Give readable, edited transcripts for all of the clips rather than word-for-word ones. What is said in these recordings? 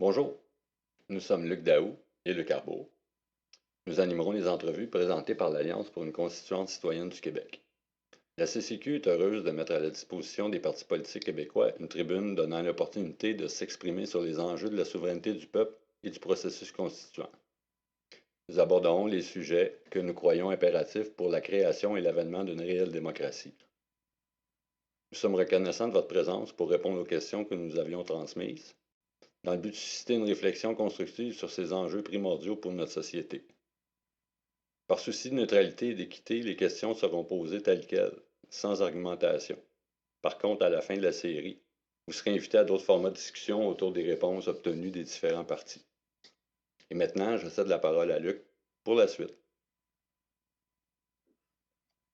Bonjour, nous sommes Luc Daou et Luc Arbour. Nous animerons les entrevues présentées par l'Alliance pour une constituante citoyenne du Québec. La CCQ est heureuse de mettre à la disposition des partis politiques québécois une tribune donnant l'opportunité de s'exprimer sur les enjeux de la souveraineté du peuple et du processus constituant. Nous aborderons les sujets que nous croyons impératifs pour la création et l'avènement d'une réelle démocratie. Nous sommes reconnaissants de votre présence pour répondre aux questions que nous avions transmises, dans le but de susciter une réflexion constructive sur ces enjeux primordiaux pour notre société. Par souci de neutralité et d'équité, les questions seront posées telles quelles, sans argumentation. Par contre, à la fin de la série, vous serez invité à d'autres formats de discussion autour des réponses obtenues des différents partis. Et maintenant, je cède la parole à Luc pour la suite.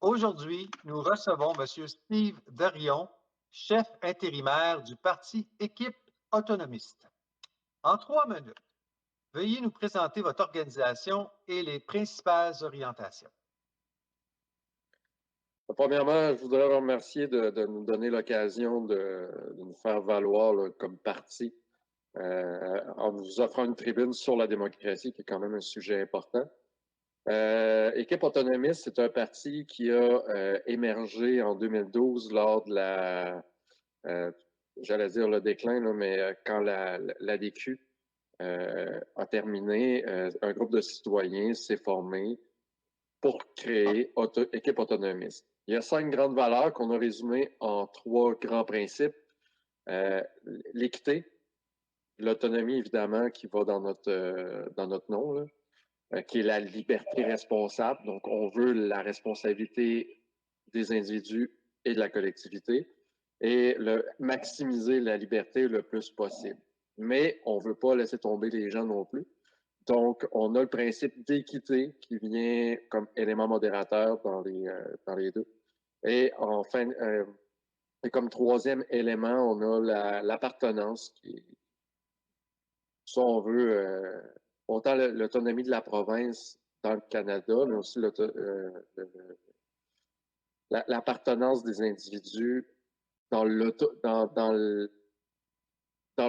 Aujourd'hui, nous recevons M. Steve Darion, chef intérimaire du Parti Équipe autonomiste. En 3 minutes, veuillez nous présenter votre organisation et les principales orientations. Premièrement, je voudrais remercier de nous donner l'occasion de nous faire valoir là, comme parti en nous offrant une tribune sur la démocratie, qui est quand même un sujet important. Équipe autonomiste, c'est un parti qui a émergé en 2012 lors de j'allais dire le déclin, là, mais quand l'ADQ a terminé, un groupe de citoyens s'est formé pour créer Équipe autonomiste. Il y a 5 grandes valeurs qu'on a résumées en 3 grands principes. L'équité, l'autonomie évidemment qui va dans notre nom, là, qui est la liberté responsable. Donc, on veut la responsabilité des individus et de la collectivité et maximiser la liberté le plus possible. Mais on ne veut pas laisser tomber les gens non plus. Donc, on a le principe d'équité qui vient comme élément modérateur dans les deux. Et enfin, et comme troisième élément, on a l'appartenance qui, si on veut, autant l'autonomie de la province dans le Canada, mais aussi l'appartenance des individus dans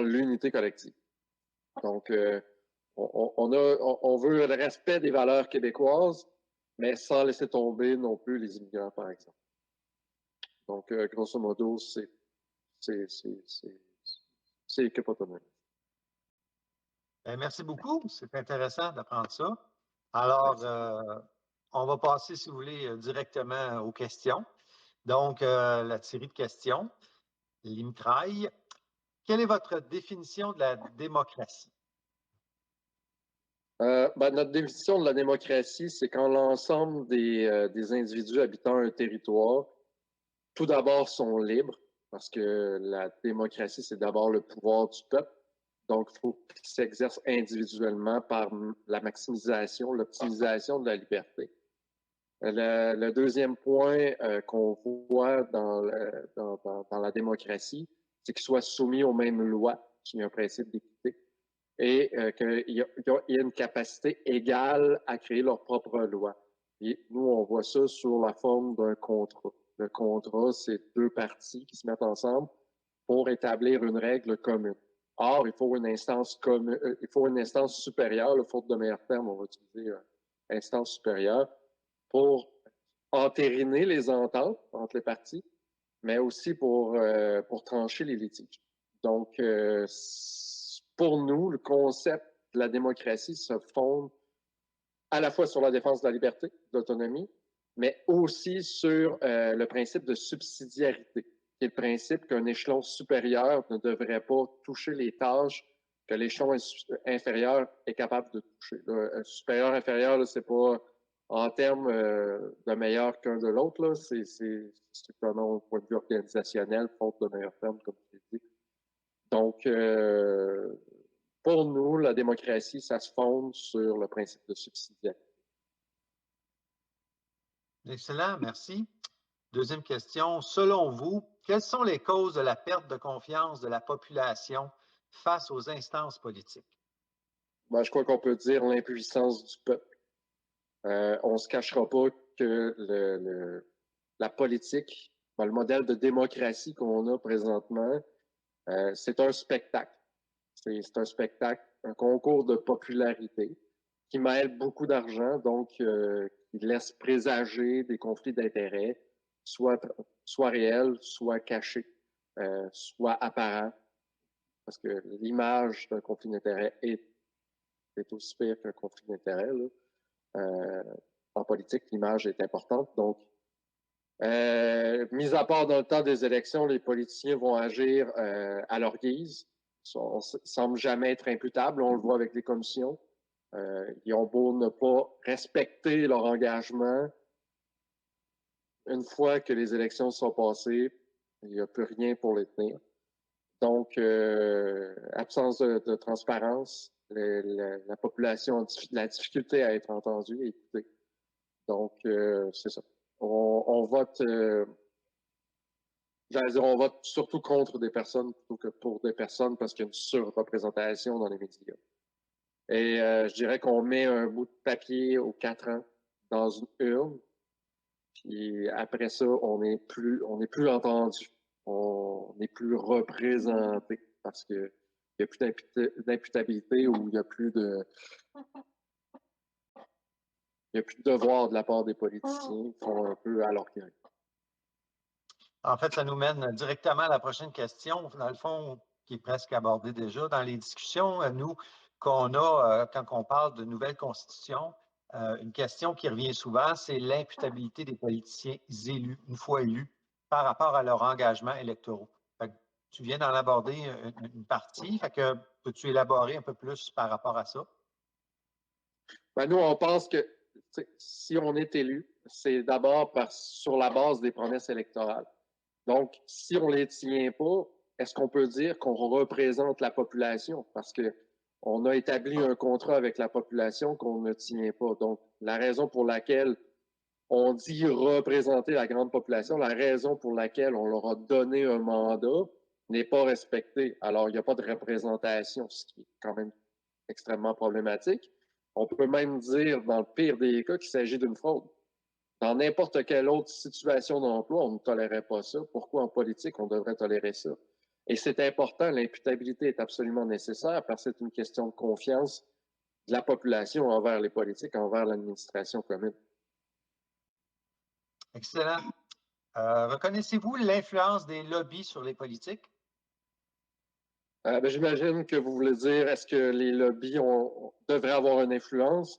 l'unité collective. Donc, on veut le respect des valeurs québécoises, mais sans laisser tomber non plus les immigrants, par exemple. Donc, grosso modo, c'est Équipe autonome. Merci beaucoup. C'est intéressant d'apprendre ça. Alors, on va passer, si vous voulez, directement aux questions. Donc, la série de questions. L'IMTRAI. Quelle est votre définition de la démocratie? Notre définition de la démocratie, c'est quand l'ensemble des individus habitant un territoire, tout d'abord, sont libres, parce que la démocratie, c'est d'abord le pouvoir du peuple. Donc, il faut qu'il s'exerce individuellement par la maximisation, l'optimisation de la liberté. Le deuxième point qu'on voit dans la démocratie, c'est qu'il soit soumis aux mêmes lois, qui est un principe d'équité, et qu'il y a une capacité égale à créer leurs propres lois. Et nous, on voit ça sous la forme d'un contrat. Le contrat, c'est 2 parties qui se mettent ensemble pour établir une règle commune. Or, il faut une instance commune, il faut une instance supérieure, faute de meilleur terme, on va utiliser instance supérieure, pour entériner les ententes entre les parties, mais aussi pour trancher les litiges. Donc, pour nous, le concept de la démocratie se fonde à la fois sur la défense de la liberté, de l'autonomie, mais aussi sur le principe de subsidiarité, qui est le principe qu'un échelon supérieur ne devrait pas toucher les tâches que l'échelon inférieur est capable de toucher. Un supérieur-inférieur, c'est pas en termes de meilleur qu'un de l'autre, c'est strictement au point de vue organisationnel, faute de meilleur terme, comme je l'ai dit. Donc, pour nous, la démocratie, ça se fonde sur le principe de subsidiarité. Excellent, merci. Deuxième question. Selon vous, quelles sont les causes de la perte de confiance de la population face aux instances politiques? Je crois qu'on peut dire l'impuissance du peuple. On ne se cachera pas que la politique, le modèle de démocratie qu'on a présentement, c'est un spectacle. C'est un spectacle, un concours de popularité qui mêle beaucoup d'argent, donc qui laisse présager des conflits d'intérêts, soit réels, soit cachés, soit apparents, parce que l'image d'un conflit d'intérêts est aussi pire qu'un conflit d'intérêts. En politique, l'image est importante. Donc, mis à part dans le temps des élections, les politiciens vont agir à leur guise. On ne semble jamais être imputables. On le voit avec les commissions. Ils ont beau ne pas respecter leur engagement. Une fois que les élections sont passées, il n'y a plus rien pour les tenir. Donc, absence de transparence, la population a la difficulté à être entendue et écoutée. Donc, c'est ça. On vote, j'allais dire, on vote surtout contre des personnes plutôt que pour des personnes parce qu'il y a une surreprésentation dans les médias. Et je dirais qu'on met un bout de papier aux 4 ans dans une urne, puis après ça, on n'est plus entendu, on n'est plus représenté parce que il n'y a plus d'imputabilité ou il n'y a plus de devoir de la part des politiciens. Ils font un peu à leur gré. En fait, ça nous mène directement à la prochaine question, dans le fond, qui est presque abordée déjà. Dans les discussions, nous, qu'on a quand on parle de nouvelle constitution, une question qui revient souvent, c'est l'imputabilité des politiciens élus, une fois élus, par rapport à leur engagement électoraux. Tu viens d'en aborder une partie, peux-tu élaborer un peu plus par rapport à ça? Ben, nous, on pense que si on est élu, c'est d'abord sur la base des promesses électorales. Donc, si on ne les tient pas, est-ce qu'on peut dire qu'on représente la population? Parce qu'on a établi un contrat avec la population qu'on ne tient pas. Donc, la raison pour laquelle on dit représenter la grande population, la raison pour laquelle on leur a donné un mandat n'est pas respectée. Alors, il n'y a pas de représentation, ce qui est quand même extrêmement problématique. On peut même dire, dans le pire des cas, qu'il s'agit d'une fraude. Dans n'importe quelle autre situation d'emploi, on ne tolérait pas ça. Pourquoi en politique, on devrait tolérer ça? Et c'est important, l'imputabilité est absolument nécessaire parce que c'est une question de confiance de la population envers les politiques, envers l'administration commune. Excellent. Reconnaissez-vous l'influence des lobbies sur les politiques? J'imagine que vous voulez dire, est-ce que les lobbies devraient avoir une influence?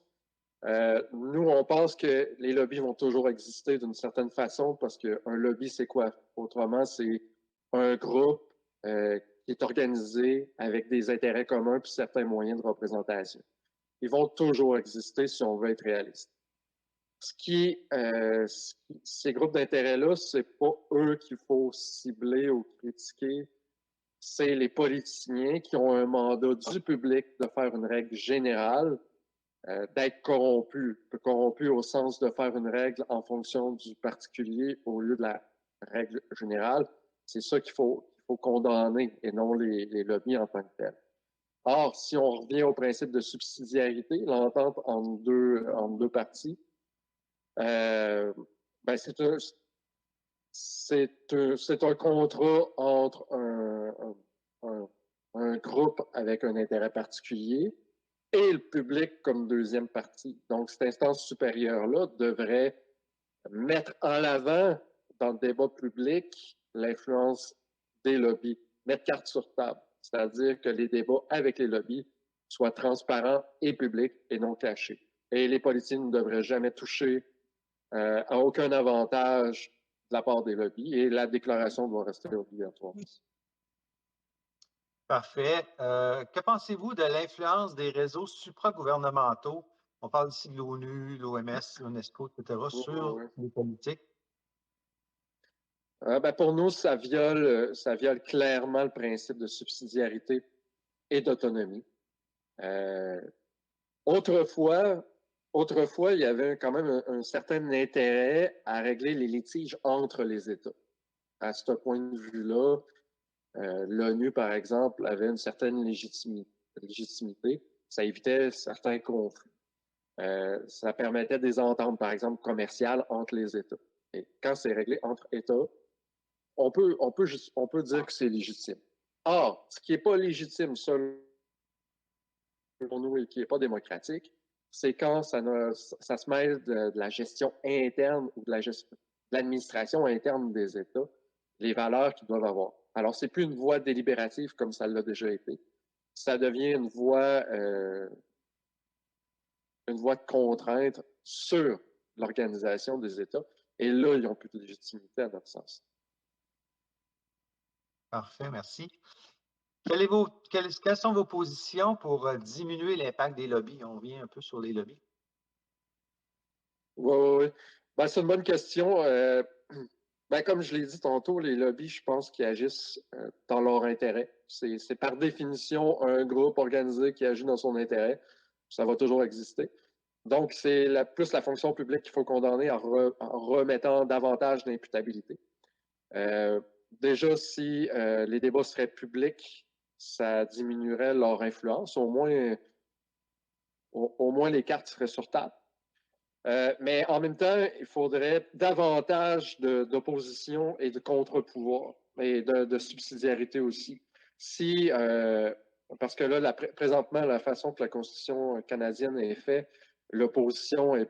Nous, on pense que les lobbies vont toujours exister d'une certaine façon parce qu'un lobby, c'est quoi? Autrement, c'est un groupe qui est organisé avec des intérêts communs puis certains moyens de représentation. Ils vont toujours exister si on veut être réaliste. Ces groupes d'intérêts-là, c'est pas eux qu'il faut cibler ou critiquer, c'est les politiciens qui ont un mandat du public de faire une règle générale, d'être corrompu au sens de faire une règle en fonction du particulier au lieu de la règle générale. C'est ça qu'il faut condamner et non les lobbies en tant que tels. Or, si on revient au principe de subsidiarité, l'entente entre deux parties, c'est un contrat entre un groupe avec un intérêt particulier et le public comme deuxième partie. Donc, cette instance supérieure-là devrait mettre en avant dans le débat public l'influence des lobbies, mettre carte sur table, c'est-à-dire que les débats avec les lobbies soient transparents et publics et non cachés. Et les politiciens ne devraient jamais toucher à aucun avantage de la part des lobbies et la déclaration doit rester obligatoire. Parfait. Que pensez-vous de l'influence des réseaux supragouvernementaux? On parle ici de l'ONU, l'OMS, l'UNESCO, etc., sur les politiques. Pour nous, ça viole clairement le principe de subsidiarité et d'autonomie. Autrefois, il y avait quand même un certain intérêt à régler les litiges entre les États. À ce point de vue-là, l'ONU, par exemple, avait une certaine légitimité. Ça évitait certains conflits. Ça permettait des ententes, par exemple, commerciales entre les États. Et quand c'est réglé entre États, on peut dire que c'est légitime. Or, ce qui n'est pas légitime selon nous et qui n'est pas démocratique, c'est quand ça se mêle de la gestion interne ou de l'administration interne des États, les valeurs qu'ils doivent avoir. Alors, ce n'est plus une voie délibérative comme ça l'a déjà été. Ça devient une voie de contrainte sur l'organisation des États. Et là, ils n'ont plus de légitimité à notre sens. Parfait, merci. Quelles sont vos positions pour diminuer l'impact des lobbies? On revient un peu sur les lobbies. Oui. Ben, c'est une bonne question. Comme je l'ai dit tantôt, les lobbies, je pense qu'ils agissent dans leur intérêt. C'est par définition un groupe organisé qui agit dans son intérêt. Ça va toujours exister. Donc, c'est plus la fonction publique qu'il faut condamner en remettant davantage d'imputabilité. Déjà, si les débats seraient publics, ça diminuerait leur influence. Au moins les cartes seraient sur table. Mais en même temps, il faudrait davantage d'opposition et de contre-pouvoir et de subsidiarité aussi. Parce que là, présentement, la façon que la Constitution canadienne est faite, l'opposition est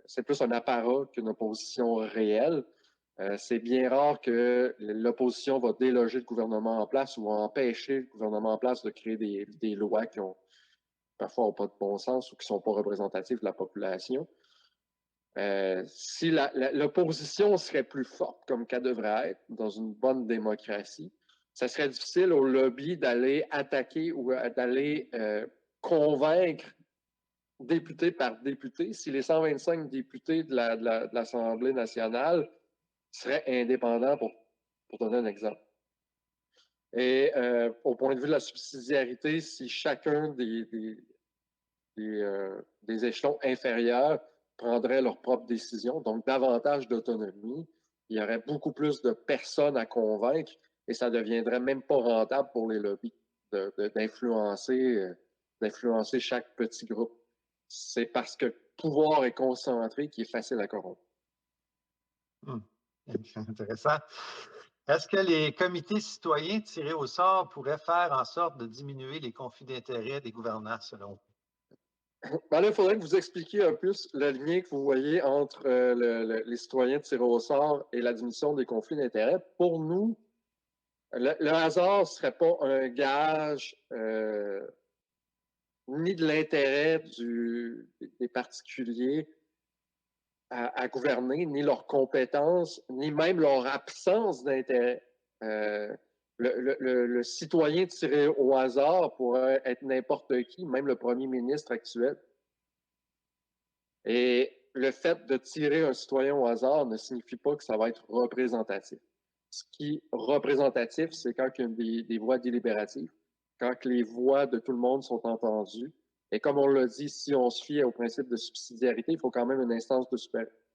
c'est plus un apparat qu'une opposition réelle. C'est bien rare que l'opposition va déloger le gouvernement en place ou empêcher le gouvernement en place de créer des lois qui parfois n'ont pas de bon sens ou qui ne sont pas représentatives de la population. Si l'opposition serait plus forte, comme qu'elle devrait être dans une bonne démocratie, ça serait difficile au lobby d'aller attaquer ou d'aller convaincre député par député si les 125 députés de l'Assemblée nationale seraient indépendants, pour donner un exemple. Et au point de vue de la subsidiarité, si chacun des échelons inférieurs prendraient leurs propres décisions, donc davantage d'autonomie, il y aurait beaucoup plus de personnes à convaincre et ça ne deviendrait même pas rentable pour les lobbies d'influencer chaque petit groupe. C'est parce que le pouvoir est concentré qu'il est facile à corrompre. Intéressant. Est-ce que les comités citoyens tirés au sort pourraient faire en sorte de diminuer les conflits d'intérêts des gouvernants, selon vous? Là, il faudrait que vous expliquiez un peu le lien que vous voyez entre les citoyens tirés au sort et la diminution des conflits d'intérêts. Pour nous, le hasard ne serait pas un gage ni de l'intérêt des particuliers à gouverner, ni leurs compétences, ni même leur absence d'intérêt. Le citoyen tiré au hasard pourrait être n'importe qui, même le premier ministre actuel. Et le fait de tirer un citoyen au hasard ne signifie pas que ça va être représentatif. Ce qui est représentatif, c'est quand il y a des voix délibératives, quand les voix de tout le monde sont entendues. Et comme on l'a dit, si on se fie au principe de subsidiarité, il faut quand même une instance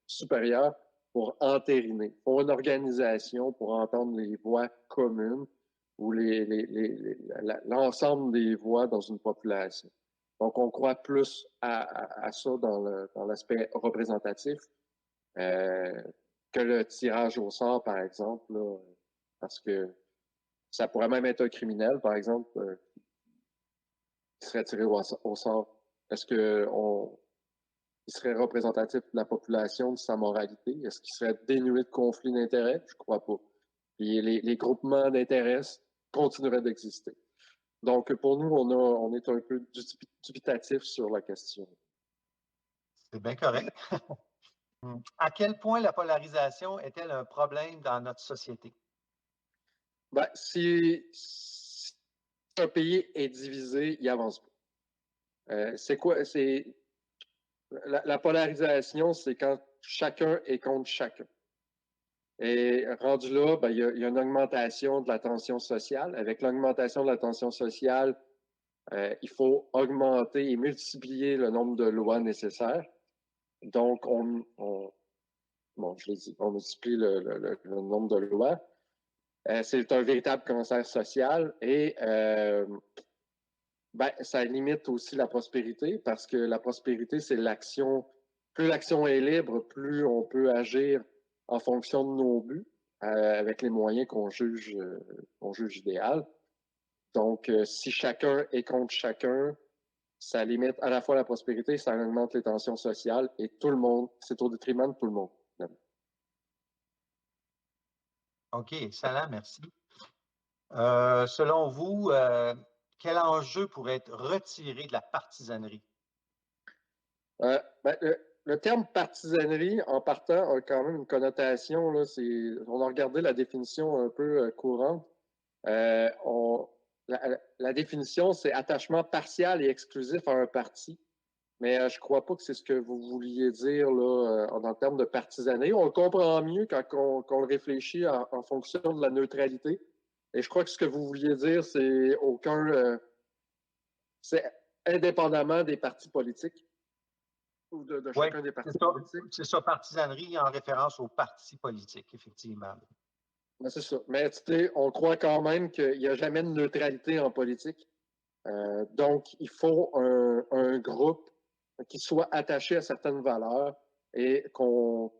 supérieure pour entériner. Il faut une organisation pour entendre les voix communes ou l'ensemble des voix dans une population. Donc, on croit plus à ça dans l'aspect représentatif que le tirage au sort, par exemple, là, parce que ça pourrait même être un criminel, par exemple, qui serait tiré au sort. Est-ce qu'il serait représentatif de la population, de sa moralité? Est-ce qu'il serait dénué de conflits d'intérêts? Je ne crois pas. Puis les groupements d'intérêts continueraient d'exister. Donc, pour nous, on est un peu dubitatif sur la question. C'est bien correct. À quel point la polarisation est-elle un problème dans notre société? Si un pays est divisé, il n'avance pas. C'est quoi? La polarisation, c'est quand chacun est contre chacun. Et rendu là, il y a une augmentation de la tension sociale. Avec l'augmentation de la tension sociale, il faut augmenter et multiplier le nombre de lois nécessaires. Donc, je l'ai dit, on multiplie le nombre de lois. C'est un véritable cancer social et ça limite aussi la prospérité parce que la prospérité, c'est l'action. Plus l'action est libre, plus on peut agir en fonction de nos buts. avec les moyens qu'on juge idéal. Donc, si chacun est contre chacun, ça limite à la fois la prospérité, ça augmente les tensions sociales et tout le monde, c'est au détriment de tout le monde. OK, excellent, merci. Selon vous, quel enjeu pourrait être retiré de la partisanerie? Ben, le terme partisanerie, en partant, a quand même une connotation. Là, on a regardé la définition un peu courante. La définition, c'est attachement partial et exclusif à un parti. Mais je ne crois pas que c'est ce que vous vouliez dire là, en termes de partisanerie. On le comprend mieux quand on le réfléchit en fonction de la neutralité. Et je crois que ce que vous vouliez dire, c'est c'est indépendamment des partis politiques ou de Oui, chacun des partis politiques. c'est ça, partisanerie en référence aux partis politiques, effectivement. Ben, c'est ça. Mais tu sais, on croit quand même qu'il n'y a jamais de neutralité en politique. Donc, il faut un groupe qui soit attaché à certaines valeurs et qu'on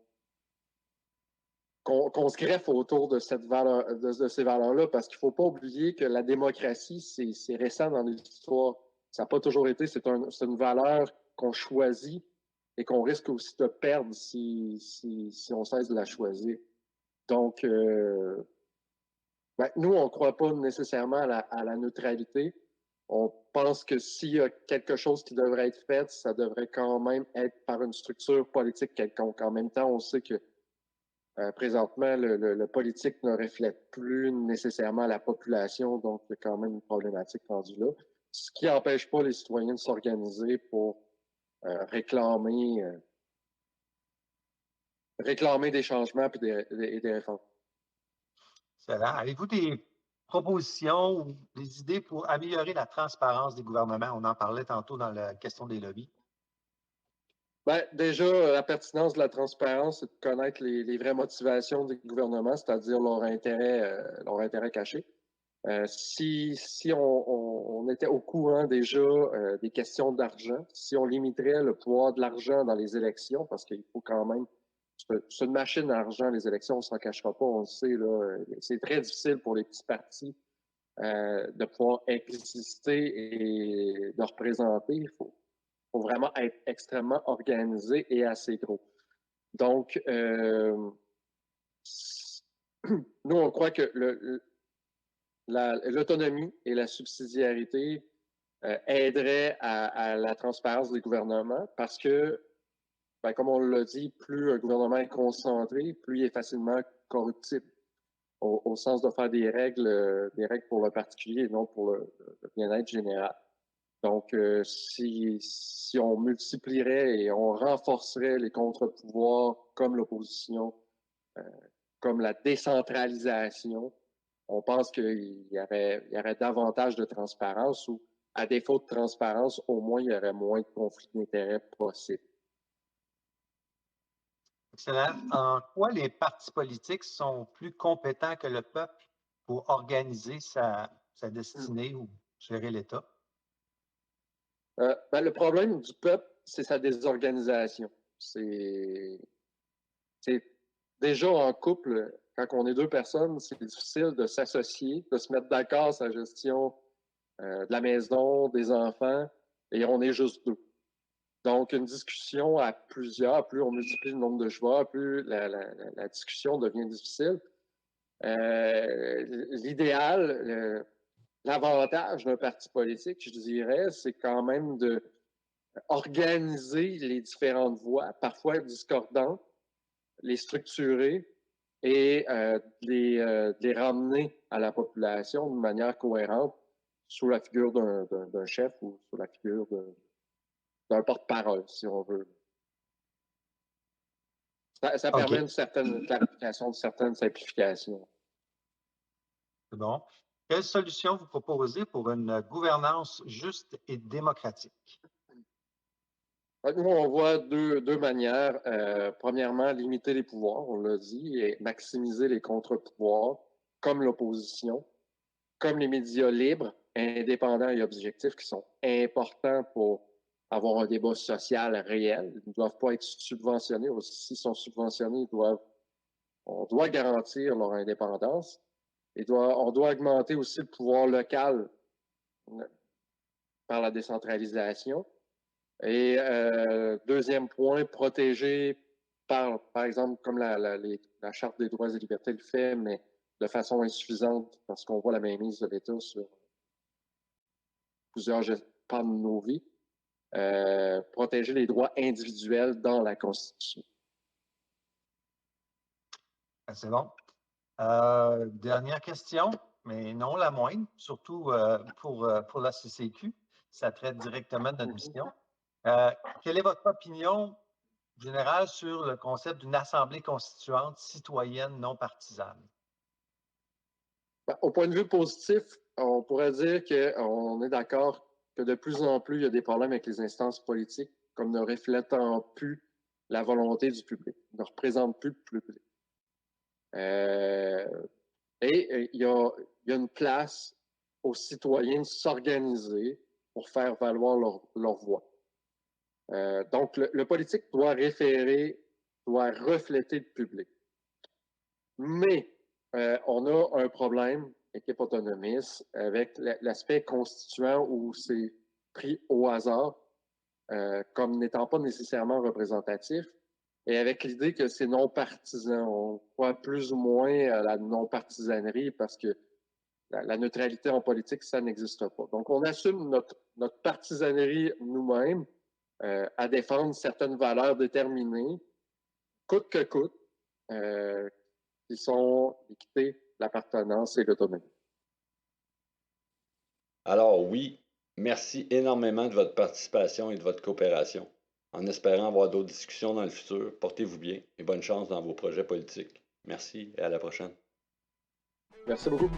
se greffe autour de cette valeur, de ces valeurs-là, parce qu'il ne faut pas oublier que la démocratie, c'est récent dans l'histoire. Ça n'a pas toujours été. C'est une valeur qu'on choisit et qu'on risque aussi de perdre si on cesse de la choisir. Donc, nous, on ne croit pas nécessairement à la neutralité. On pense que s'il y a quelque chose qui devrait être fait, ça devrait quand même être par une structure politique quelconque. En même temps, on sait que présentement, le politique ne reflète plus nécessairement la population, donc il y a quand même une problématique rendue là. Ce qui n'empêche pas les citoyens de s'organiser pour réclamer des changements et des réformes. Excellent. Avez-vous des propositions ou des idées pour améliorer la transparence des gouvernements? On en parlait tantôt dans la question des lobbies. Ben, déjà, la pertinence de la transparence, c'est de connaître les vraies motivations des gouvernements, c'est-à-dire leur intérêt caché. Si on était au courant déjà des questions d'argent, si on limiterait le pouvoir de l'argent dans les élections, parce qu'il faut quand même, c'est une machine à argent, les élections, on ne s'en cachera pas, on le sait, là, c'est très difficile pour les petits partis de pouvoir exister et de représenter. Il faut vraiment être extrêmement organisé et assez gros. Donc, nous, on croit que l'autonomie et la subsidiarité aideraient à la transparence des gouvernements parce que, comme on l'a dit, plus un gouvernement est concentré, plus il est facilement corruptible, au sens de faire des règles pour le particulier et non pour le bien-être général. Donc, si on multiplierait et on renforcerait les contre-pouvoirs comme l'opposition, comme la décentralisation, on pense qu'il y aurait davantage de transparence ou, à défaut de transparence, au moins, il y aurait moins de conflits d'intérêts possibles. Excellent. En quoi les partis politiques sont plus compétents que le peuple pour organiser sa destinée ou gérer l'État? Le problème du peuple, c'est sa désorganisation. C'est déjà en couple, quand on est deux personnes, c'est difficile de s'associer, de se mettre d'accord sur la gestion de la maison, des enfants, et on est juste deux. Donc, une discussion à plusieurs, plus on multiplie le nombre de joueurs, plus la discussion devient difficile. L'idéal, l'avantage d'un parti politique, je dirais, c'est quand même de organiser les différentes voix, parfois discordantes, les structurer et de les ramener à la population de manière cohérente sous la figure d'un chef ou sous la figure d'un porte-parole, si on veut. Ça permet une certaine clarification, une certaine simplification. C'est bon. Quelle solution vous proposez pour une gouvernance juste et démocratique? Nous, on voit deux manières. Premièrement, limiter les pouvoirs, on l'a dit, et maximiser les contre-pouvoirs, comme l'opposition, comme les médias libres, indépendants et objectifs, qui sont importants pour avoir un débat social réel. Ils ne doivent pas être subventionnés. S'ils sont subventionnés, ils doivent On doit garantir leur indépendance et on doit augmenter aussi le pouvoir local par la décentralisation. Et deuxième point, protéger par exemple, comme la Charte des droits et libertés le fait, mais de façon insuffisante, parce qu'on voit la mainmise de l'État sur plusieurs pans de nos vies, protéger les droits individuels dans la Constitution. C'est bon. Dernière question, mais non la moindre, surtout pour la CCQ. Ça traite directement de notre mission. Quelle est votre opinion générale sur le concept d'une assemblée constituante citoyenne non partisane? Au point de vue positif, on pourrait dire qu'on est d'accord que de plus en plus, il y a des problèmes avec les instances politiques, comme ne reflétant plus la volonté du public, ne représentent plus le public. Et il y a une place aux citoyens de s'organiser pour faire valoir leur voix. Donc, le politique doit refléter le public. Mais on a un problème, équipe autonomiste, avec l'aspect constituant où c'est pris au hasard, comme n'étant pas nécessairement représentatif, et avec l'idée que c'est non partisan. On croit plus ou moins à la non-partisanerie parce que la neutralité en politique, ça n'existe pas. Donc, on assume notre partisanerie nous-mêmes à défendre certaines valeurs déterminées, coûte que coûte, qui sont l'équité, l'appartenance et l'autonomie. Alors oui, merci énormément de votre participation et de votre coopération. En espérant avoir d'autres discussions dans le futur, portez-vous bien et bonne chance dans vos projets politiques. Merci et à la prochaine. Merci beaucoup.